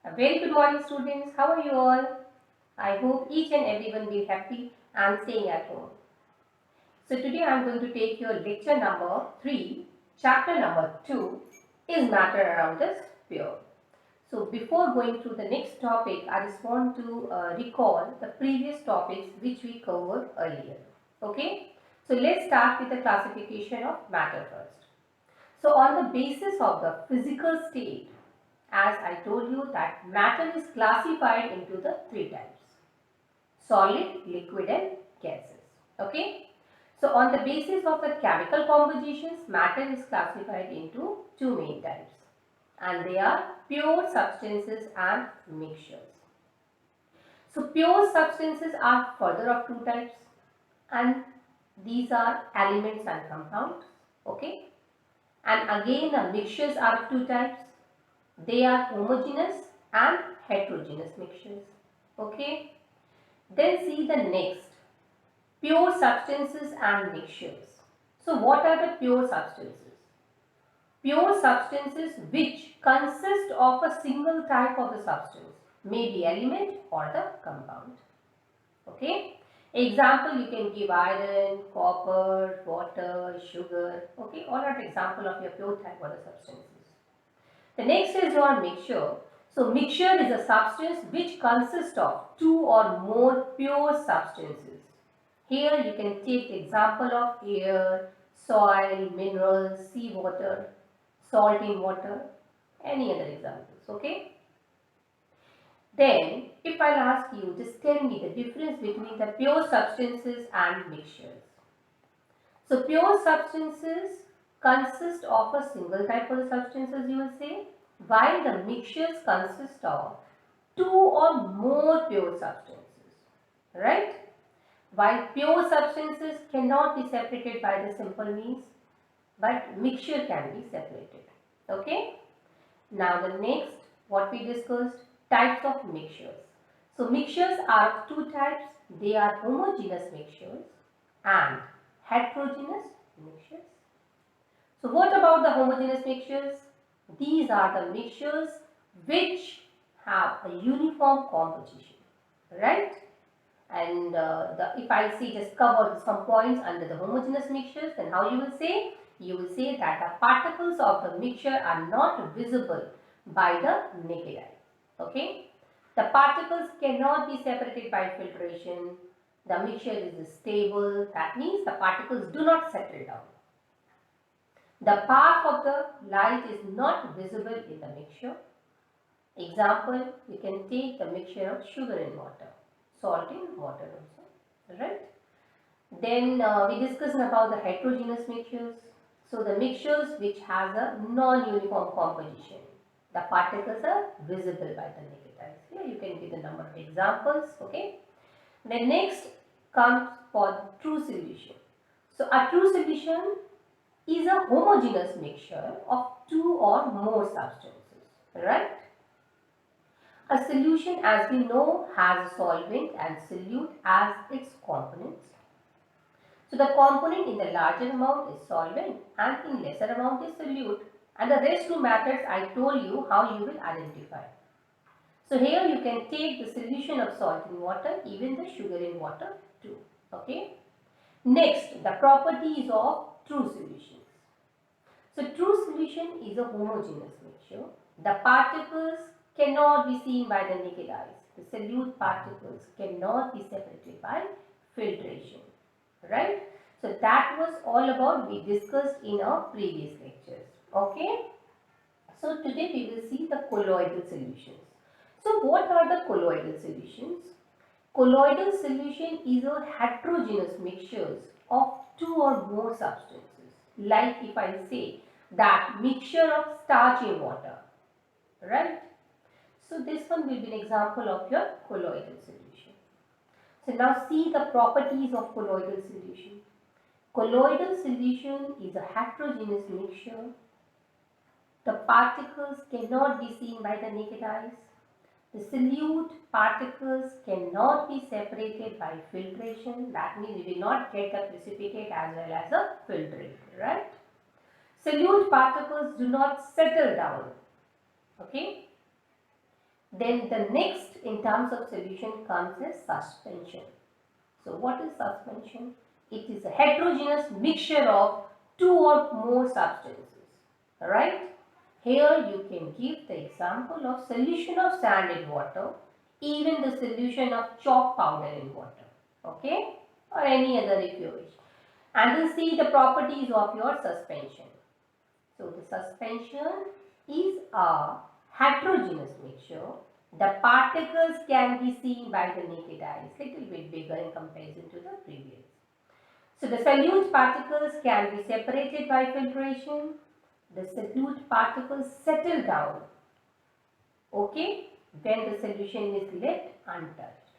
A very good morning, students. How are you all? I hope each and everyone be happy and staying at home. So today I am going to take your lecture number 3, chapter number 2 is matter around the sphere. So before going to the next topic, I just want to recall the previous topics which we covered earlier. Okay? So let's start with the classification of matter first. So on the basis of the physical state, as I told you that matter is classified into the three types: solid, liquid and gases. Okay. So on the basis of the chemical compositions, matter is classified into two main types, and they are pure substances and mixtures. So pure substances are further of two types, and these are elements and compounds. Okay. And again the mixtures are of two types. They are homogeneous and heterogeneous mixtures. Okay. Then see the next, pure substances and mixtures. So what are the pure substances? Pure substances which consist of a single type of the substance, may be element or the compound. Okay. Example, you can give iron, copper, water, sugar. Okay. All are the example of your pure type of the substances. The next is your mixture. So mixture is a substance which consists of two or more pure substances. Here you can take the example of air, soil, minerals, seawater, salt in water, any other examples. Okay. Then if I'll ask you, just tell me the difference between the pure substances and mixtures. So pure substances consist of a single type of substances, you will say, while the mixtures consist of two or more pure substances, right? While pure substances cannot be separated by the simple means, but mixture can be separated. Okay. Now the next, what we discussed, types of mixtures. So mixtures are of two types. They are homogeneous mixtures and heterogeneous mixtures. So what about the homogeneous mixtures? These are the mixtures which have a uniform composition, right? And if I say just cover some points under the homogeneous mixtures, then how you will say? You will say that the particles of the mixture are not visible by the naked eye. Okay? The particles cannot be separated by filtration. The mixture is stable. That means the particles do not settle down. The path of the light is not visible in the mixture. Example, you can take the mixture of sugar in water, salt in water also, right? Then we discussed about the heterogeneous mixtures. So the mixtures which has a non-uniform composition, the particles are visible by the naked eyes. Here you can give the number of examples, okay? Then next comes for true solution. So a true solution is a homogeneous mixture of two or more substances, right? A solution, as we know, has a solvent and solute as its components. So the component in the larger amount is solvent and in lesser amount is solute, and the rest two methods I told you how you will identify. So here you can take the solution of salt in water, even the sugar in water too. Okay. Next, the properties of true solutions. So true solution is a homogeneous mixture. The particles cannot be seen by the naked eyes. The solute particles cannot be separated by filtration. Right? So that was all about we discussed in our previous lectures. Okay? So today we will see the colloidal solutions. So what are the colloidal solutions? Colloidal solution is a heterogeneous mixtures of two or more substances. Like if I say that mixture of starch in water, right? So this one will be an example of your colloidal solution. So now see the properties of colloidal solution. Colloidal solution is a heterogeneous mixture. The particles cannot be seen by the naked eyes. The solute particles cannot be separated by filtration. That means we will not get the precipitate as well as a filtrate, right? Solute particles do not settle down. Okay. Then the next in terms of solution comes as suspension. So what is suspension? It is a heterogeneous mixture of two or more substances. Right? Here you can give the example of solution of sand in water, even the solution of chalk powder in water. Okay? Or any other if you wish. And then see the properties of your suspension. So the suspension is a heterogeneous mixture. The particles can be seen by the naked eye. It's little bit bigger in comparison to the previous. So the solute particles can be separated by filtration. The solute particles settle down, okay, when the solution is left untouched,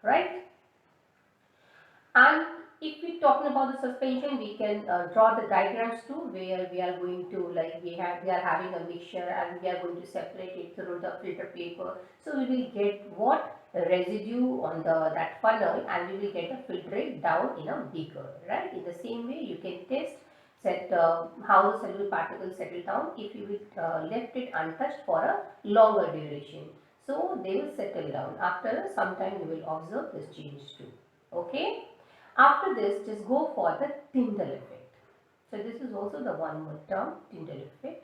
right? And if we talking about the suspension, we can draw the diagrams too, where we are going to, like, we are having a mixture and we are going to separate it through the filter paper. So we will get what residue on the that funnel, and we will get a filtrate down in a beaker, right? In the same way, you can test how the solute particles settle down if you will left it untouched for a longer duration. So they will settle down. After some time, you will observe this change too. Okay. After this, just go for the Tyndall effect. So this is also the one more term, Tyndall effect.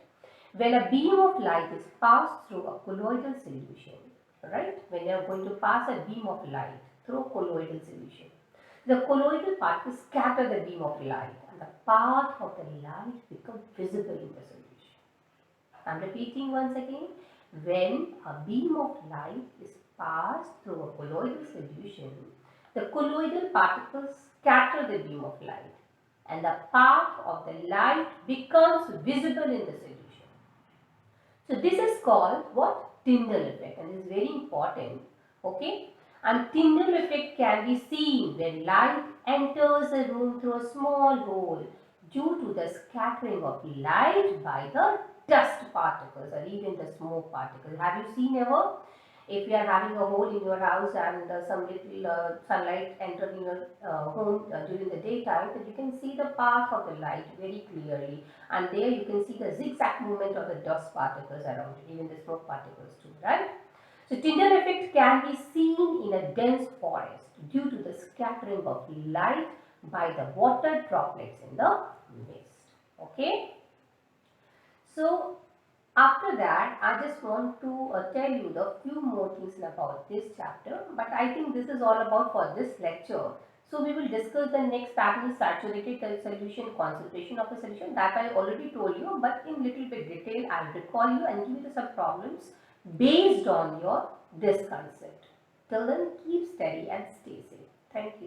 When a beam of light is passed through a colloidal solution, right? When you are going to pass a beam of light through a colloidal solution, the colloidal particles scatter the beam of light and the path of the light becomes visible in the solution. I am repeating once again. When a beam of light is passed through a colloidal solution, the colloidal particles scatter the beam of light and the path of the light becomes visible in the solution. So this is called what? Tyndall effect, and this is very important. Okay. And Tyndall effect can be seen when light enters a room through a small hole due to the scattering of light by the dust particles or even the smoke particles. Have you seen ever? If you are having a hole in your house and some little sunlight entering your home during the daytime, then you can see the path of the light very clearly, and there you can see the zigzag movement of the dust particles around it, even the smoke particles too, right? So Tyndall effect can be seen in a dense forest due to the scattering of light by the water droplets in the mist. Okay. So after that, I just want to tell you the few more things about this chapter, but I think this is all about for this lecture. So we will discuss the next, that is saturated solution, concentration of a solution, that I already told you, but in little bit detail I will recall you and give you some problems based on your this concept. Till then, keep steady and stay safe. Thank you.